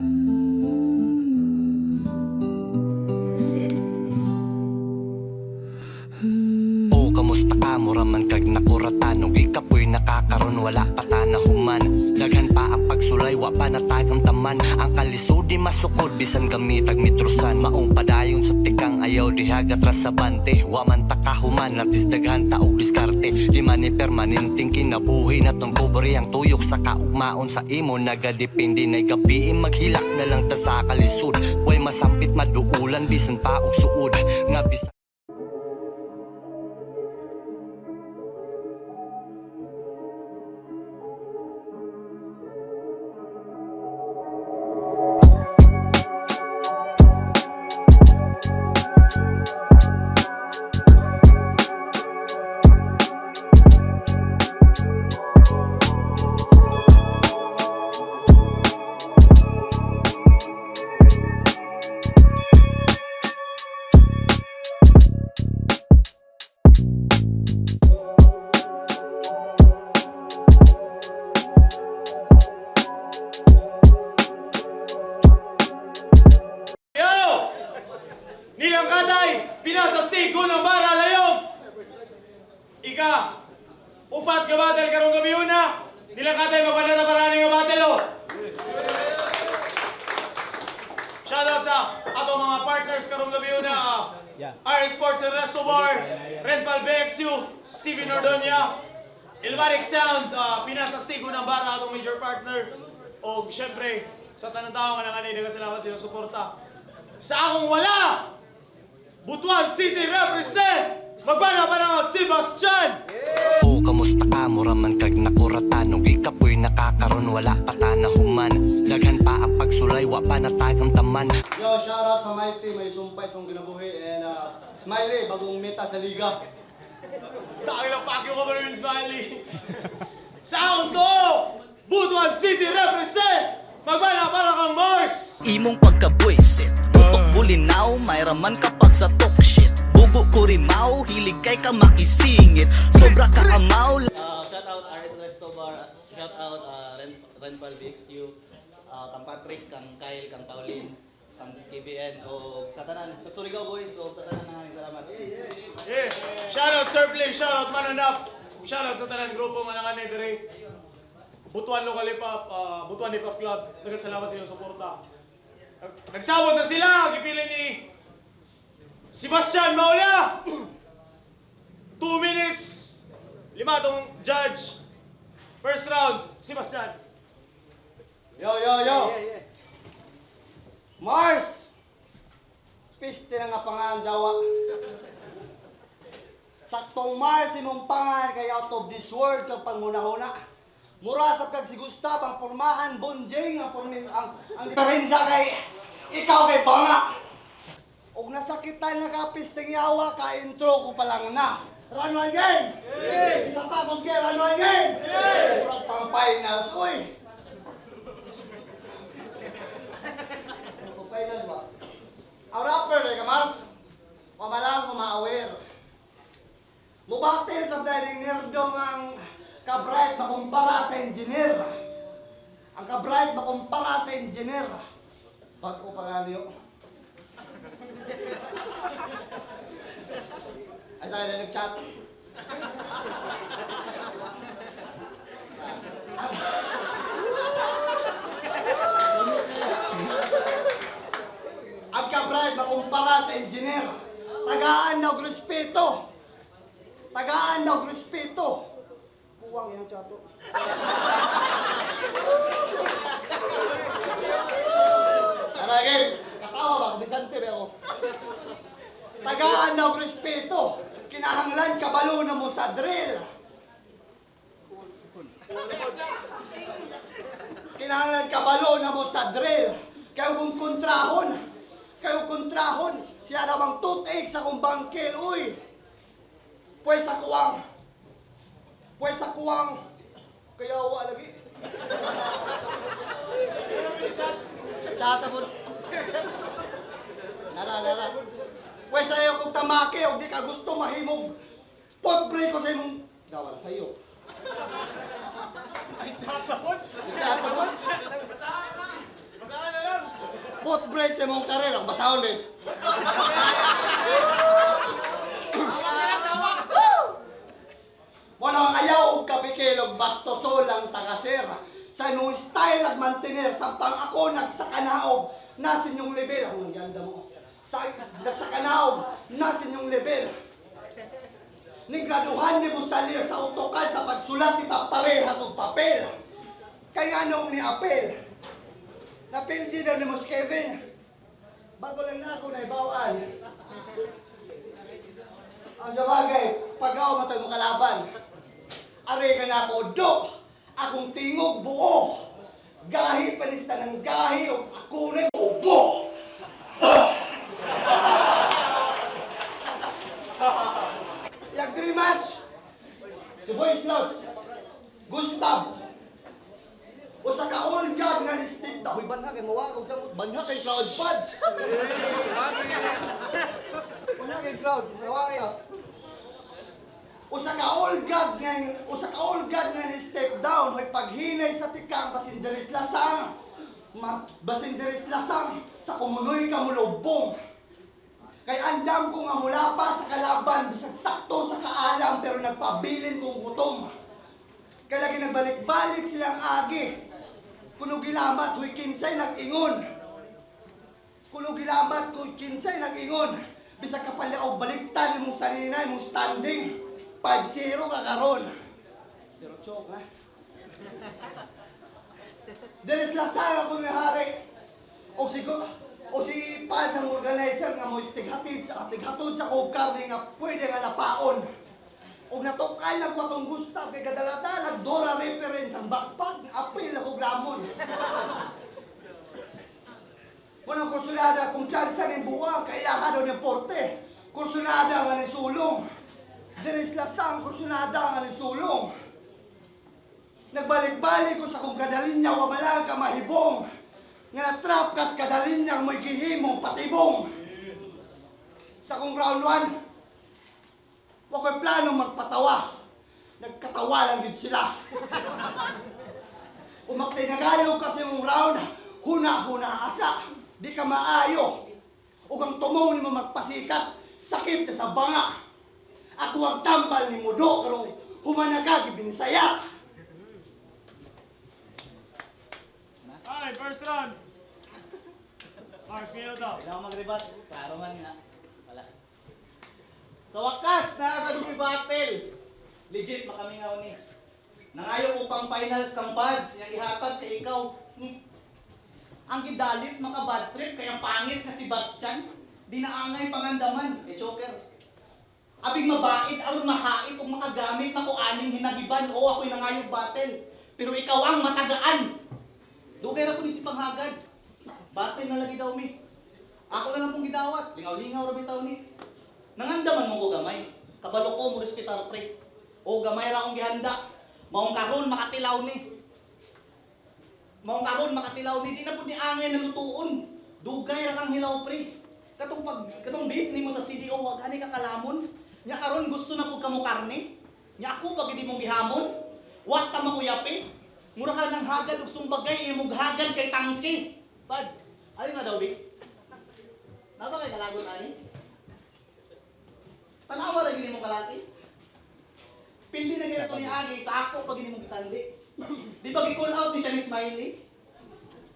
O kamusta ka? Muraman kag nakuratan ug ikapoy nakakaron wala pa ta nahuman. Daghan pa ang pagsulay wa pa natagang taman. Ang kalisod di masukod bisan gamitag mitrusan. Maong padayon sa tikang ayaw dihagat ra sa bante. Wa man ta kahuman latis daghan ta og diskarte. Di man ni permanenteng kinabuhi natong pobre ang tuyok sa kaugmaon sa imo nagadepende nay gabi maghilak na lang ta sa kalisod. Way masampit maduulan bisan pa og suod nga bisan Nilang katay, pinasastig ko ng bara layong. Ika, upat ka batel karong gabi una. Nilang katay, magpanda na paraning nga batel o. Shoutout sa ato mga partners karong gabi una. RS Sports and Resto Bar, Renpal BXU, Steven Ordonia, Ilmatic Sound, pinasastig ko ng bara atong major partner. O syempre, sa tanang tao nga nanganay, salamat sa iyong suporta. Sa akong wala! Butuan City represent! Magbana pa na si Sebastian! O kamusta ka? Muraman kag nakuratan ug ikapoy nakakaron wala pa ta nahuman. Daghan pa ang pagsulay wa pa natagang taman. Yo, shoutout sa my team, may sumpay sa ginabuhi and Smiley, bagong meta sa liga. Dahil lang pakyo ka ba rin, Smiley? Sa akong to! Butuan City represent! Magbana para kang Mars! Imong pagkabuisit, tutok bulinaw, may raman kapag sa talk shit. Bugo kurimaw, hilig kay ka makisingit, sobra ka amaw. Shout out RS Resto Bar, shout out Renpal BXU, kang Patrick, kang Kyle, kang Pauline, kang KBN, o sa tanan, sa Surigao boys, o sa tanan na salamat. Yeah! Shoutout Surplay, shoutout Mananap, shoutout sa tanan grupo mananganay diri. Butuan Local Hip Hop, Butuan Hip Hop Club, nagkasalamat sa iyong suporta. Nagsabot na sila, gipili ni Sebastian Maula. 2 minutes, 5 tong judge. First round, Sebastian. Yo, yo, yo! Mars! Piste na nga pangalan Jawa. Saktong Mars, imong pangalan kay out of this world kang panguna-huna. Murasap kag si Gustav ang pormahan, Bonjing ang diferensya kay ikaw kay Banga. Og nasakitan na kapisteng yawa ka intro ko pa lang na. Run one game. Isa pa kos game, run one game. Murag pang finals oy. Ano finals ba? Ang rapper kay Kamars. Pamalang kumaawir. Mubatil sa daling nerdong ang ka-bright makumpara sa engineer. Ang ka-bright makumpara sa engineer. Bago pa nga niyo. Ay, tayo na nag-chat. Ang ka-bright makumpara sa engineer. Tagaan daw respeto. Tagaan daw respeto. Buwang yan, chato. Aragil, katawa ba? Bigante ba ako? Tagaan daw respeto. Kinahanglan kabalo na mo sa drill. Kinahanglan kabalo na mo sa drill. Kayo kung kontrahon. Kayo kontrahon. Siya na bang toothache sa kong bangkil, uy. Pues sa kuwang. Pues sa kuwang. Kaya wa lagi. Chata mo. Nara. Pues sa'yo kung tamake o di ka gusto mahimog. Potbre ko sa imong... Dawal sa'yo. Ay, chata mo? Chata mo? Basahan na lang. footbridge sa mong karir. Ang basahon eh. Walang ayaw og kapikilog bastoso lang tagasera. Sa imong style nagmantener samtang ako nagsakanaog na sa inyong level. Ang ganda mo. Sa nagsakanaog na sa inyong level. Nigraduhan ni mo salir sa AutoCAD sa pagsulat kita parehas og papel. Kaya anong ni apel? Napil di na ni mo si Kevin. Bago lang na ako na ibawaan. Ang sabagay, pag-aw matay mo kalaban. Are ka na ako, do! Akong tingog buo. Gahi panista ng gahi o ako rin ubo. Yung 3 match, si Boy Scouts, Gustav, o sa ka-all god nga ni Steve, dahoy banha kay mawagog sa mut, banha kay crowd pads. Banha kay crowd, mawagog. O sa ka-all god nga ni step down, hoy paghinay sa tikang basinderis lasang. Basinderis lasang sa kumunoy ka mulubong. Kay andam ko nga mula pa sa kalaban, bisag sakto sa kaalam pero nagpabilin kong gutom. Kaya lagi nagbalik-balik silang agi. Kuno gilamat huy kinsay nag-ingon. Kuno gilamat huy kinsay nag-ingon. Bisag kapalyaw baliktad imong sanina imong standing. 5-0 ka karon. Pero choke ha. Deres lasang ako ni hari. O si Paz ang organizer nga mo tighatod sa kog-carne nga pwede nga lapaon. O natukay lang ko atong Gustav kay kadaladalag Dora reference ang backpack nga apil na kog lamon. Munang kursunada kung kansa ni buwang kaya ka daw ni porte. Kursunada nga ni sulong. Deres lasang kursunada nga ni sulong. Nagbalik-balik ko sa kong kadalinya wa malang ka mahibong. Nga na-trap kas kadalinyang mo'y gihimong patibong. Sa kong round 1, wako'y planong magpatawa. Nagkatawa lang din sila. Umaktay na gayo kasi mong round, huna-huna asa. Di ka maayo. O kang tumaw ni mo magpasikat, sakit ka sa banga. Ako ang tambal ni Mudo, karong humanagag ibinsaya. Ay, first round. Mark, feel daw. Kailangan ko mag-rebat. Klaro man nga. Wala. Sa wakas, nasa dumi battle. Legit, makamingaw ni. Nangayo ko pang finals kang pads. Yang ihatag kay ikaw. Ni. Ang gidalit, maka bad trip. Kaya pangit ka si Bastian. Di naangay pangandaman. Kay Choker. Abing mabait, aron mahait kung makagamit na ko aning hinagiban. O ako'y nangayog battle. Pero ikaw ang matagaan. Dugay na po ni si Panghagad. Battle na lagi daw mi. Ako na lang pong gidawat. Lingaw-lingaw rabi taw ni. Nangandaman mo ko gamay. Kabalo ko mo respetar pre. O gamay ra akong gihanda. Maong karon makatilaw ni. Maong karon makatilaw ni. Di na po ni angay nalutuon. Dugay ra kang hilaw pre. Katong beef nimo sa CDO wag ani ka kalamon. Nya karon gusto na pud kamo karne. Nya ako pag hindi mong gihamon. Wat ka makuyapi. Mura ka ng hagad ug sumbagay imong hagad kay tangke. Pads, ali nga daw bi? Naba kay kalagon ani? Tanawa ra gini mo kalaki. Pildi na gina to ni Agi sa ako pag gini mo gitandi. Di ba gi-call out ni siya ni Smiley?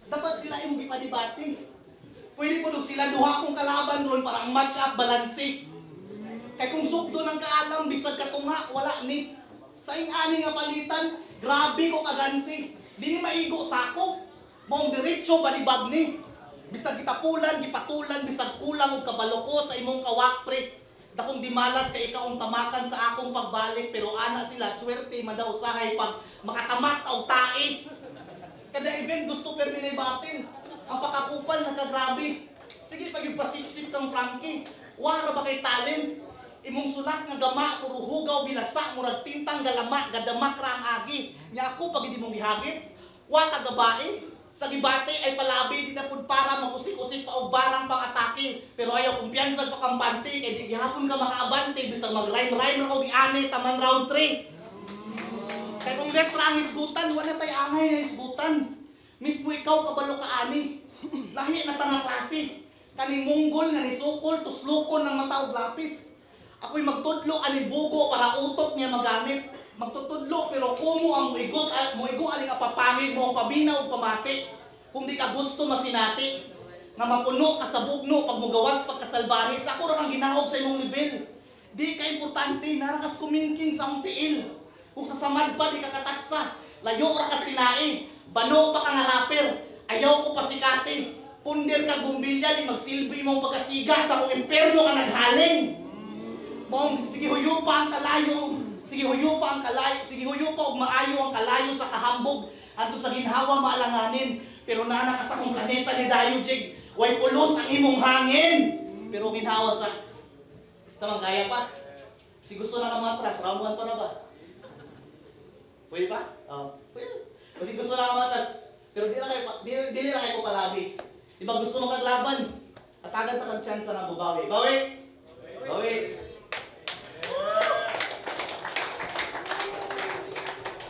Dapat sila imong gipadibati. Pwede po sila duha kong kalaban ron para ang match up balanse. Kay kung sukdo ng kaalam bisag katunga wala ni. Sa ani nga palitan, grabe ko kagansi. Di ni maigo sako. Mong diretso balibag ni. Bisag gitapulan, gipatulan, bisag kulang og kabalo ko sa imong kawak pre. Dakong di malas kay ikaw ang tamakan sa akong pagbalik pero ana sila swerte man daw usahay pag makatamat og tae. Kada event gusto permi batin. Ang pakakupal nakagrabe. Sige pag ipasip-sip kang Frankie. Wala ba kay talent? Imong sulat nga gama puro hugaw bilasa murag tintang galama gadamak ra ang agi. Nya ako pag hindi mong gihagit, wa ka gabae. Sa gibate ay palabi di na pud para magusik-usik pa og barang pang atake. Pero ayaw kumpiyansa pa kang bante kay di gihapon ka makaabante bisag mag-rhyme ra og iani taman round 3. Kay kung letra ang isgutan, wala tay angay nga isgutan. Mismo ikaw kabalo ka ani. Lahi na tanang klase. Kaning munggol nga nisukol, tuslukon ng mata ug lapis. Ako'y magtudlo aning bugo para utok niya magamit. Magtutudlo pero kumo ang muigot aling apapangig mo ang pabina ug pamati. Kung di ka gusto masinati. Nga mapuno ka sa bugno pag mugawas pagkasalbahis. Ako ra ang ginahog sa imong level. Di ka importante, narakas kumingking sa among tiil. Kung sa samad pa di ka katatsa, layo ra kas tinai, bano pa ka nga rapper, ayaw ko pasikati. Pundir ka gumbilya, di magsilbi mong pagkasiga sa kong imperno ka naghaling. Mong, sige huyo pa ang kalayo, sige huyo pa ang kalayo, sige huyo pa og maayo ang kalayo sa kahambog, adto sa ginhawa maalanganin. Pero nana ka sa kong planeta ni Dayujig, way pulos ang imong hangin. Pero ginhawa sa manggaya pa. Si gusto na ka matras, round 1 pa na ba? Pwede pa? Oo. Pwede. Kasi gusto na ka matras, pero di na kayo ko palabi. Diba gusto mo kaglaban? At agad na kang chance na bubawi. Bawi! Bawi!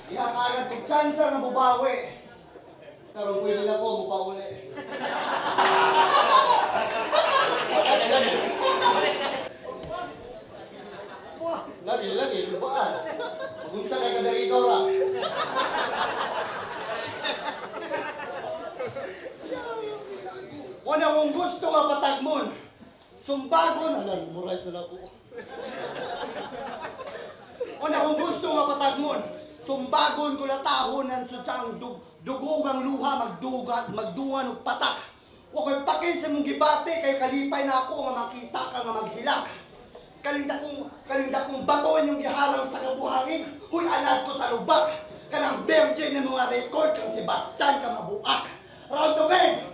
Di ang agad kong chance na bubawi. Pero pwede na ko, bubawi. Lagi, lubaan. Magunsa kay kadari ikaw ra. Wala kong gusto nga patagmon. Sumbagon, alam, murais na ako. Wala kong gusto nga patagmon. Sumbagon ko na tahon ng sutsang dugugang luha magdugan og patak. Wa ko'y pakis sa mong gibate kay kalipay na ako nga makita ka nga maghilak. Kalinda kong batoon yung giharang sa kabuhangin. Huy, anak ko sa lubak. Kanang virgin ng mga record kang Sebastian ka mabuak. Round to game!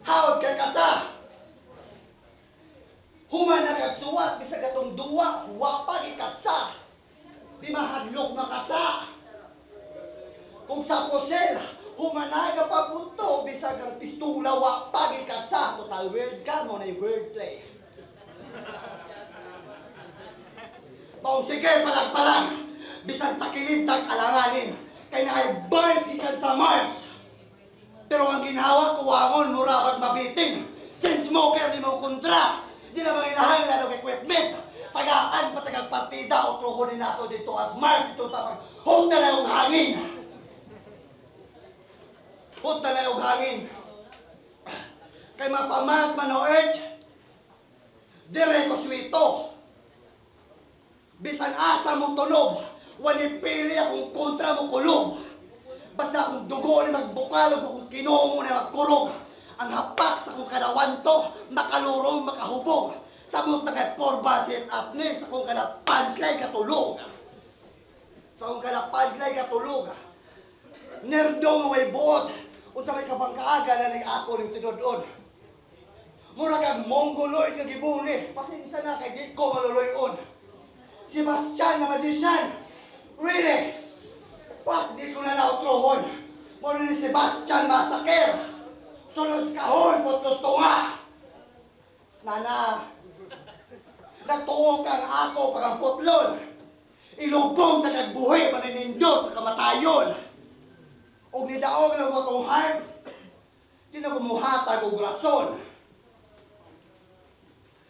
Hawag kay kasa. Human na kagsuwat, bisa katong duwa, wapag ikasa. Di mahadlok makasa. Kung sa posel, humanay ka papunto, bisa kang pistula, wapag ikasa. Total word ka mo na wordplay. Kung sige, palag-palag, bisang takilid tag alanganin, kay na-bars ikan sa Mars. Pero ang ginhawa, kuwangon, murabag mabiting. Chain smoker, di mo kontra. Di na mga inahanglan ng equipment. Tagaan pa tagang partida o truhunin nato dito as Mars. Dito tapang hunta na yung hangin. Hunta na yung hangin. Kay mapamars man o Earth, dire ko swito. Bisan asa mo tunog, wali pili akong kontra mo kulog. Basta akong dugo ni magbukalog, akong kinuho na magkurog. Ang hapak sa akong kadawanto, makalurong, makahubog. Sa mga kay 4 bar set up ni, sa akong kada punchline katulog. Sa akong kada punchline katulog. Nerdo nga way buot, unsa may kabangkaaga na nag-ako ng tinudod. Mura kag mongoloid nga gibuli, pasensya na kay di ko maluloyon. Sebastian na magician. Really? Fuck, di ko na nautrohon. Muna ni Sebastian Massacre. Sunod sa kahon, putlos tunga. Nana, natuo kang ako pag ang putlon. Ilubong na kagbuhay, maninindot na kamatayon. O nidaog lang mo itong heart, di na kumuhatag o rason.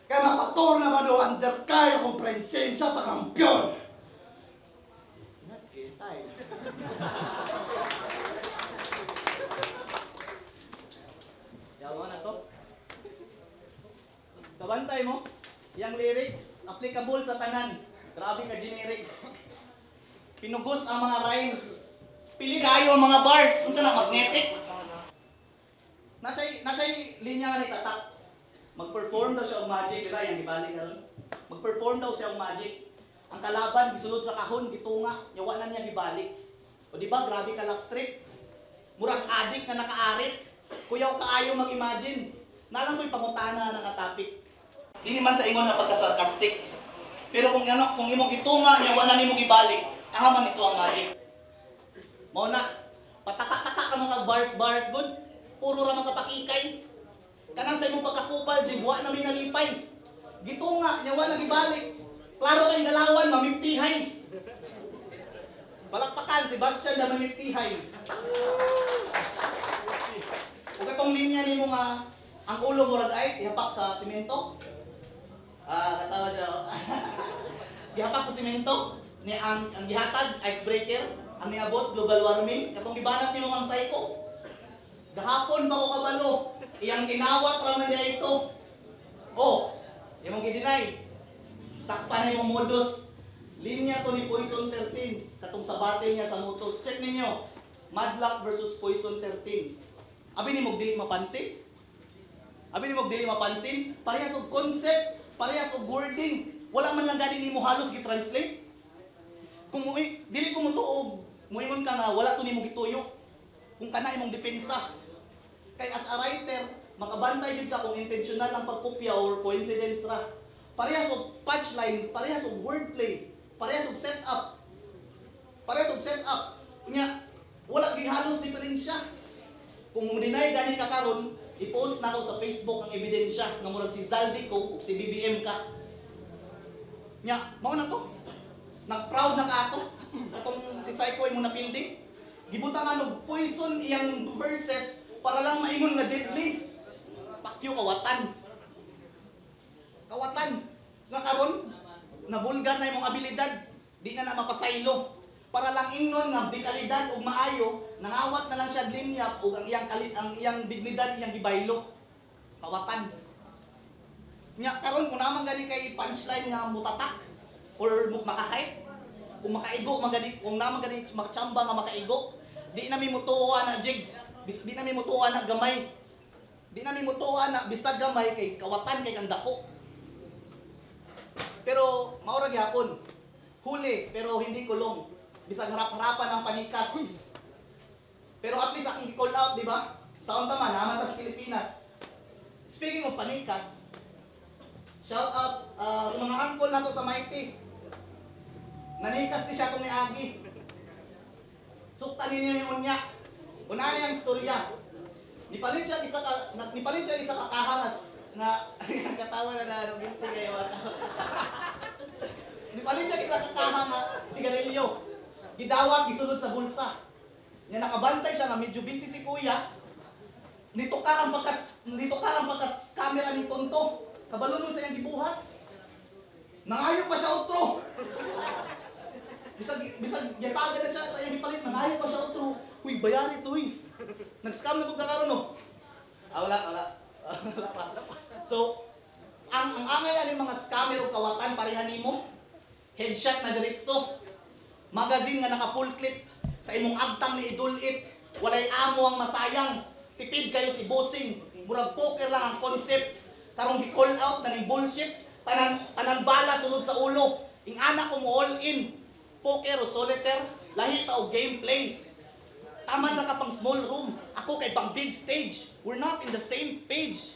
Kaya mapator naman o undercar kung presensya pag-ampyon. Nakitay. Yawa na to. Kabantay mo, yang lyrics, applicable sa tanan. Grabe ka generic. Pinugos ang mga rhymes. Pili kayo ang mga bars. Kung na magnetic. Nasa'y linya nga ni Tatak. Mag-perform daw siya ang magic, diba? Yan, ibalik na ron. Mag-perform daw siya ang magic. Ang kalaban, gisulod sa kahon, gitunga, yawa na niya gibalik. O diba, grabe ka lap trip. Murang adik na nakaarit. Kuyaw ka ayaw mag-imagine. Nalang ko'y pangutana ng topic. Hindi man sa ingon na pagka-sarcastic. Pero kung imong gitunga, yawa na nimong gibalik, ahaman ito ang magic. Mao na, pataka-taka ka mga bars good. Puro ra magkapakikay. Kanang sa imong pagkakupal, jibwa na minalipay. Gitunga, nyawa na gibalik. Klaro kay galawan, mamiptihay. Palakpakan, Sebastian na mamiptihay. Ug katong linya nimo nga ang ulo mo rag ice ihapak sa semento. Katawa siya. Gihapak sa semento ni ang gihatag icebreaker, ang niabot global warming, katong gibanat nimo ang psycho. Gahapon pa ko kabalo, iyang kinawat ra man niya ito. Oh, imong gidinay. Sakpan imong modus. Linya to ni Poison 13, katong sabate niya sa motos. Check ninyo. Madlock versus Poison 13. Abi ni mo dili mapansin? Abi ni mo dili mapansin? Parehas og concept, parehas og wording. Wala man lang gani nimo halos gi-translate. Kung dili ko mo tuog, moingon ka nga wala to nimo gituyo. Kung kana imong depensa. Kay as a writer, makabantay jud ka kung intentional ang pagkopya or coincidence ra. Parehas og punchline, parehas og wordplay, parehas og setup. Parehas og setup. Unya, wala gyud halos diferensya. Kung mo deny gani ka karon, i-post na ako sa Facebook ang ebidensya nga murag si Zaldico ug si BBM ka. Nya, mao na to. Nag-proud na ka ato. Atong si Psycho mo na building. Gibutangan og poison iyang verses para lang maingon nga deadly. Pakyo kawatan. Kawatan. Nga karon, nabulgar na imong abilidad. Di na mapasaylo. Para lang ingnon nga dekalidad ug maayo, nangawat na lang siya linya ug ang iyang dignidad iyang gibaylo. Kawatan. Nya karon kung naman gani kay punchline nga mutatak or makahype, kung makaigo magani, kung naman gani makachamba nga makaigo, di na mi mutuwa na jig, di na mi mutuwa na gamay. Di na mi mutuwa na bisag gamay kay kawatan kay kang dako. Pero maura gyapon. Huli pero hindi kulong. Bisag harap-harapan ang panikas. Pero at least akong i-call out, di ba? Sa unta man, naman ta sa Pilipinas. Speaking of panikas, shout out sa mga angkol nato sa Mighty. Nanikas ni siya itong ni Agi. Suktan ninyo yung unya. Unahan niya ang storya. Nipalit siya isa kakahangas na katawa na anong ginti kayo. Nipalit siya isa kakahanga sigarilyo. Gidawat, gisulod sa bulsa. Nga nakabantay siya nga medyo busy si kuya. Nito karang pagkas camera ni Tonto. Kabalunod sa iyang gibuhat. Nangayo pa siya outro. Bisag yataga na siya sa iyang gipalit, nangayo pa siya outro. Uy, bayari to uy. Nag-scam na po kakaroon no? Wala pa. So, ang angay ani mga scammer o kawatan pareha nimo. Headshot na diretso. Magazine nga naka full clip sa imong agtang ni Idulit. Walay amo ang masayang. Tipid kayo si bossing. Murag poker lang ang concept. Karong gi-call out na ni bullshit. Tanan bala sunod sa ulo. Ing anak ko mo all in. Poker o solitaire, lahi ta og gameplay. Taman na ka pang small room. Ako kay pang big stage. We're not in the same page.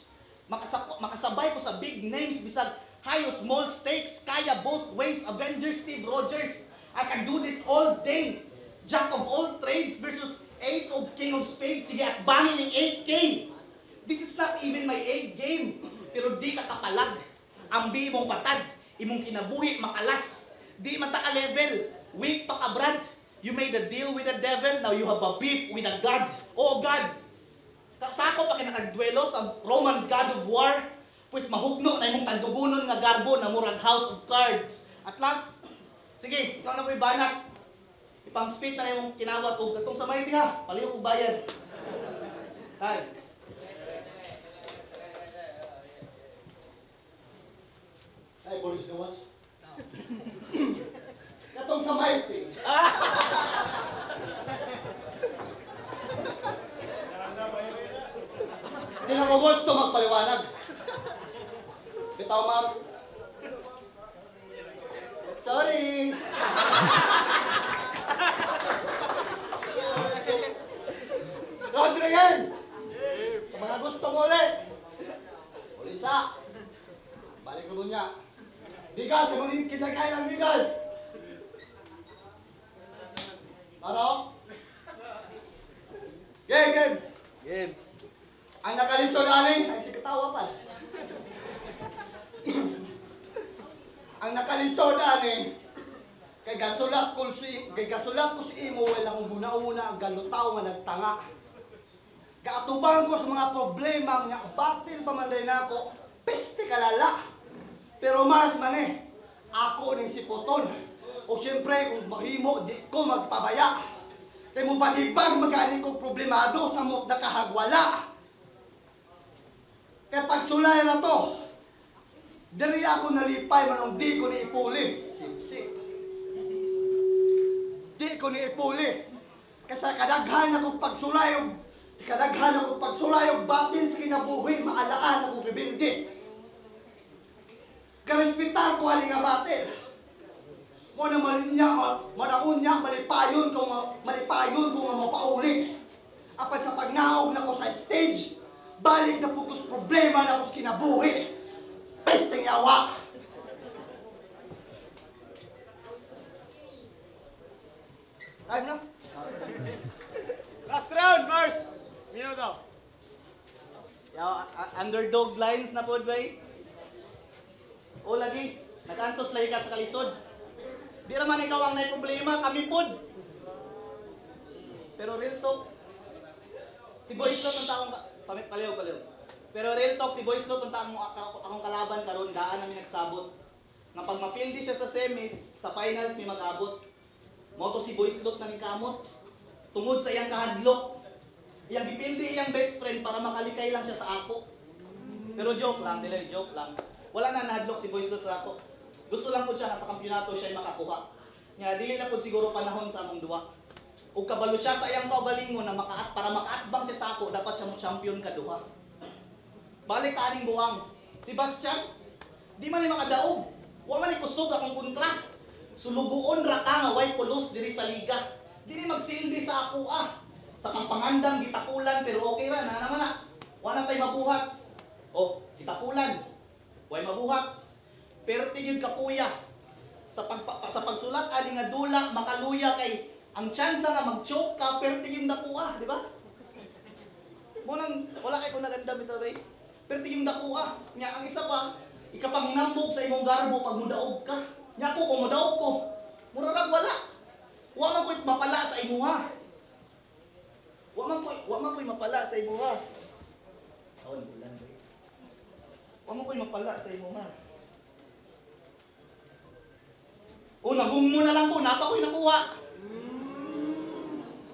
Makasabay ko sa big names bisag hayo small stakes. Kaya both ways. Avengers Steve Rogers. I can do this all day. Jack of all trades versus Ace of King of Spades. Sige, at bangin ng 8K. This is not even my 8 game. Pero di ka kapalag. Ambi mong patad. Imong kinabuhi makalas. Di mata ka level. Weak pa ka brad. You made a deal with the devil. Now you have a beef with a God. Oh God. Sako pa kinakagduelo sa Roman God of War. Pues mahugno na imong tandugunon nga garbo na murag House of Cards. At last, sige, ikaw na mo'y banat. Ipang-spit na yung kinawat o gatong sa Mighty ha. Paliw ko bayad. Tay. Tay, Boris Gawas. Gatong sa Mighty. Hindi na ko gusto magpaliwanag. Bitaw, ma'am. Sorry. Rodrigan! Kung mga gusto mo ulit. Ulisa. Balik ko niya. Digas, kung hindi kisay kayo ng digas. Ano? Game. Ang nakalisto namin, ay si katawa pa. Ang nakalisod ani kay gasulak ko si imo walang guna-una ang galutaw nga nagtanga. Kaatubang ko sa mga problema nga batil pa man rin ako, peste kalala. Pero mas man ako ning sipoton. O siyempre kung mahimo, di ko magpabaya. Kaya mo balibag magaling kong problemado sa mo nakahagwala. Kaya pagsulay na to, dali ako nalipay manong di ko niipuli. Sip-sip. Di ko niipuli. Kasi kadaghan akong pagsulayog, batin sa kinabuhi, maalaan akong rebelde. Karespitar ko aling nga batin. Mo na manaon niya, malipayon ko nga mapauli. Apan sa pagnaog na ko sa stage, balik na putos problema na ko sa kinabuhi. Pesteng yawa. Time na? Last round, Mars! Minuto. Underdog lines na po, bay. O lagi, nag-antos lagi ka sa kalisod. Di naman ikaw ang may problema, kami pod. Pero real talk, si Boys Lot ang taong paliw. Pero real talk, si Boys Lot ang taong akong kalaban karon, daan namin nagsabot. Nga pag mapildi siya sa semis, sa finals may mag-abot. Moto si Boys Lot na ni kamot. Tungod sa iyang kahadlok. Iyang gipildi iyang best friend para makalikay lang siya sa ako. Pero joke lang, joke lang. Wala na nahadlok si Boys Lot sa ako. Gusto lang po siya nga sa kampyonato siya ay makakuha. Nga dili na po siguro panahon sa among duwa. Ug kabalo siya sa iyang kaugalingon na para makaatbang siya sa ako, dapat siya mo champion kaduha. Balik ta aning buwang. Si Bastian, di man ni makadaog. Wa man ni kusog akong kontra. Suluguon ra ka nga way pulos diri sa liga. Dili magsilbi sa ako Sa pangpangandang gitakulan pero okay ra na naman na. Wa na tay mabuhat. Oh, gitakulan. Way mabuhat. Pero tingin kapuya. Sa pagsulat ali nga dula makaluya kay ang tsansa nga mag-choke ka pero tingin nakuha, di ba? Mo nang wala kay ko naganda bitaw bay. Pero tingin nakuha. Nya ang isa pa, ikapang hinambog sa imong garbo pag mudaog ka. Nya ko kung mudaog ko. Murarag wala. Wa man ko'y mapala sa imuha. Wa man ko'y mapala sa imuha. Awan bulan bay. Wa man ko'y mapala sa imuha. O nagummo na lang ko, napa ko'y nakuha.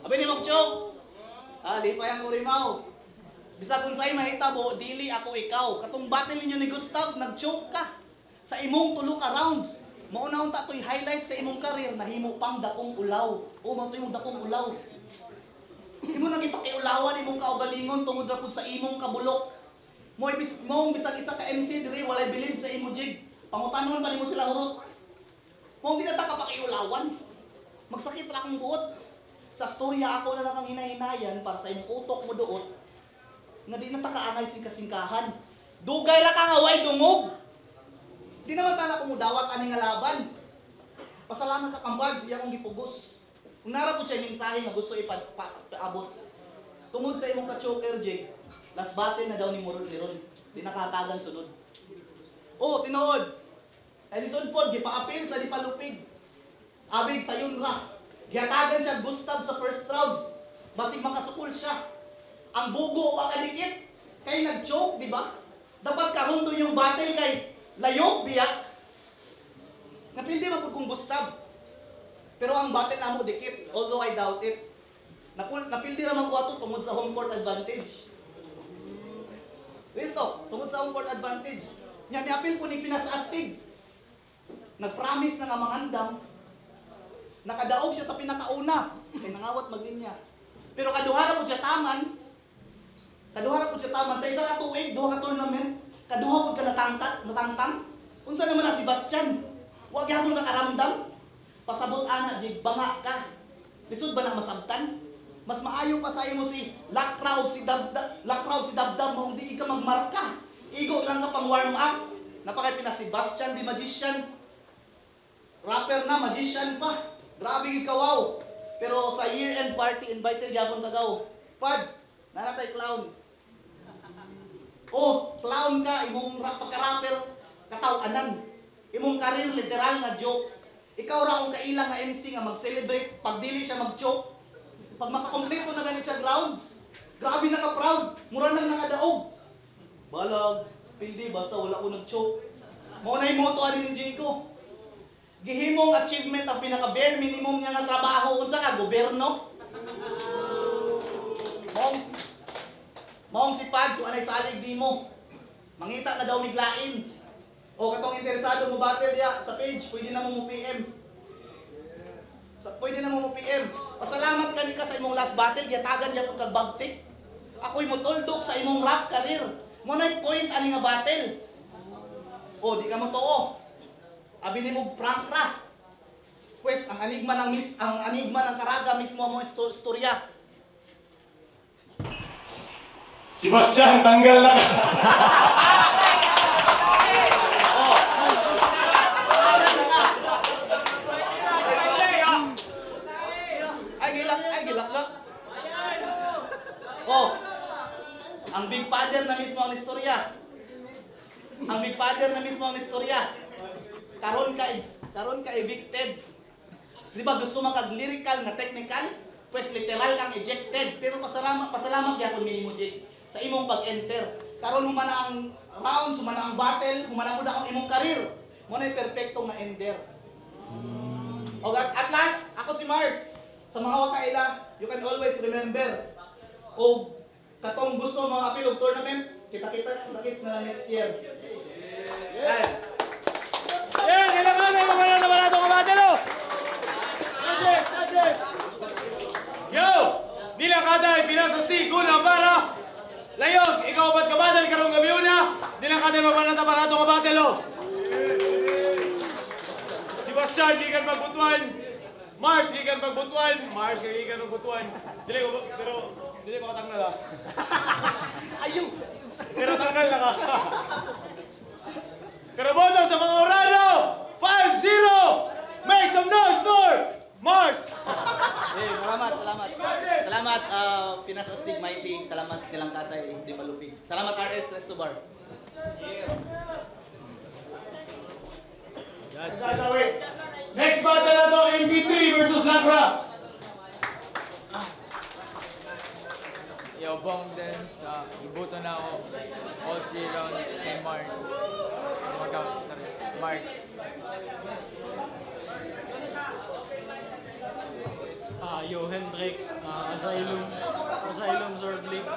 Abi ni mag-choke. Lipay ang kurimaw. Bisag kung sa'y mahitabo, dili ako ikaw. Katong battle ninyo ni Gustav, nag-choke ka. Sa imong tulo ka rounds. Mauna unta to'y highlight sa imong karir, nahimo pang dakong ulaw. O, mao imong dakong ulaw. Imo nang ipakiulawan imong kaugalingon tungod ra pud sa imong kabulok. Mo bisag isa ka MC diri walay bilib sa imo jig. Pangutanon pa nimo sila hurot. Mo di na ta kapakiulawan. Magsakit ra akong buot. Sa storya ako na lang ang hinahinayan para sa imong utok mo duot. Nga di na ta kaangay singkasingkahan. Dugay ra ka nga way dungog. Di naman tala ko mo dawat ani nga laban. Pasalamat ka kambag siya akong gipugos. Kung nara po siya mensahe nga gusto ipaabot. Tungod sa imong ka-choker, Jay, last battle na daw ni Moron Liron. Di nakatagan sunod. Oh, tinuod. Ay lisod po, gipaapil sa Dipalupig. Abig sa Yunra. Gihatagan siya Gustav sa first round. Basig makasukol siya. Ang bugo wa kadikit. Kay nag-choke, di ba? Dapat karon to yung battle kay layok biya. Napildi man pud kung Gustav. Pero ang battle na mo dikit, although I doubt it. Napildi naman ko ato tungod sa home court advantage. Real talk, tungod sa home court advantage. Nya niapil ko ni Pinas Astig. Nagpromise na nga mangandam. Nakadaog siya sa pinakauna. Kay nangawat maglinya. Pero kaduha po siya taman. Sa isa ka tuig, duha ka tournament. Kaduha po ka natangtang. Unsa naman na si Bastian? Huwag yapon ka karamdam. Pasabot ana jig banga ka. Lisod ba na masabtan? Mas maayo pa sa imo si Lakraw si Dabdab mo hindi ka magmarka. Igo lang ka pang warm up. Napakay Pinas si Bastian di magician. Rapper na magician pa. Grabe ikaw wow. Pero sa year-end party invited gyapon kagaw. Pads, nanatay clown. Oh, clown ka imong pagka-rapper kataw-anan. Imong karir literal nga joke. Ikaw ra kung kailang nga MC nga mag-celebrate pag dili siya mag-choke. Pag makakomplete ko na ganit siya grounds, Grabe naka-proud. Mura lang nakadaog. Balag, pildi, basta wala ko nag-choke. Mao na yung motto ani ni Jayco. Gihimong achievement ang pinaka-bare minimum niya nga trabaho unsa ka gobyerno. Maong si Pads, so anay salig di mo. Mangita na daw miglain. O katong interesado mo battle ya sa page, pwede na mo PM. Pwede na mo PM. Pasalamat kani ka sa imong last battle, giyatagan niya kag bagtik. Ako'y motuldok sa imong rap career. Mo na point ani nga battle. O di ka mo too. Abi nimo prank ra. Pues ang anigma ng Karaga mismo mo istorya. Si Bastian, tanggal na ka. Ay gilak. Oh. Ang Big Father na mismo ang istorya. Ang Big Father na mismo ang istorya. Karon ka evicted. Di ba gusto man kag lyrical nga technical? Pues literal kang ejected. Pero pasalamat gyapon minimo Jake sa imong pag-enter. Karon humana ang round, humana ang battle, humana pud ang imong career. Mo na perfecto nga ender. O at last, ako si Mars. Sa mga wakaila, you can always remember. O katong gusto mga appeal of tournament, kita-kits na next year. Ay. Kailangan na yung mga itong kabatelo! Yo! Bilang kaday, pinasa si Gunang para Layog, ikaw ba't kabatal karong gabi una? Bilang kaday, magpanata para itong kabatelo! Si Bastian, gikan magbutuan! Mars, gikan magbutuan! Mars, gikan magbutuan! Pero, dili pa katanggal ah. Ayaw! Pero tanggal na ka. Karaboto sa mga Orano! 5-0! Make some noise more! Mars! Salamat, Pinas Astig Mighty. Salamat nilang tatay, di malupig. Salamat RS Restobar. Next battle na to, MP3 versus Lakra. Yo, bong dance, ibuto na ako all 3 rounds kay Mars. Mag-outs na rin. Mars. Yo Hendrix, Asylum Zorg League.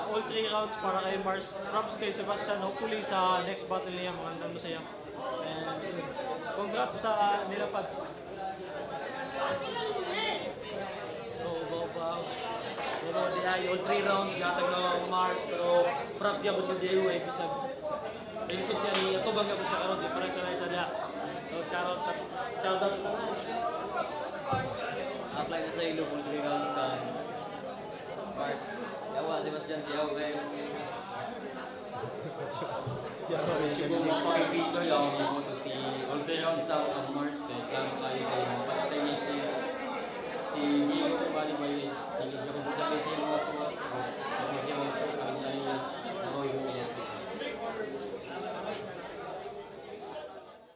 All 3 rounds para kay Mars. Props kay Sebastian. Hopefully sa next battle niya, magandang masaya. And congrats sa nila Pads. Pero diya, all 3 rounds gatag na Mars, pero props niya po yung DUA, bisag ilusod siya ni Atubang niya po siya karon, di para sa diya. So shoutout na Apply na sa ilo kung 3 rounds ka. Mars, yawa, Sebastian, siyaw kayo. siguro fucking Victor yung siguro si all 3 rounds sa Mars, kaya klaro kayo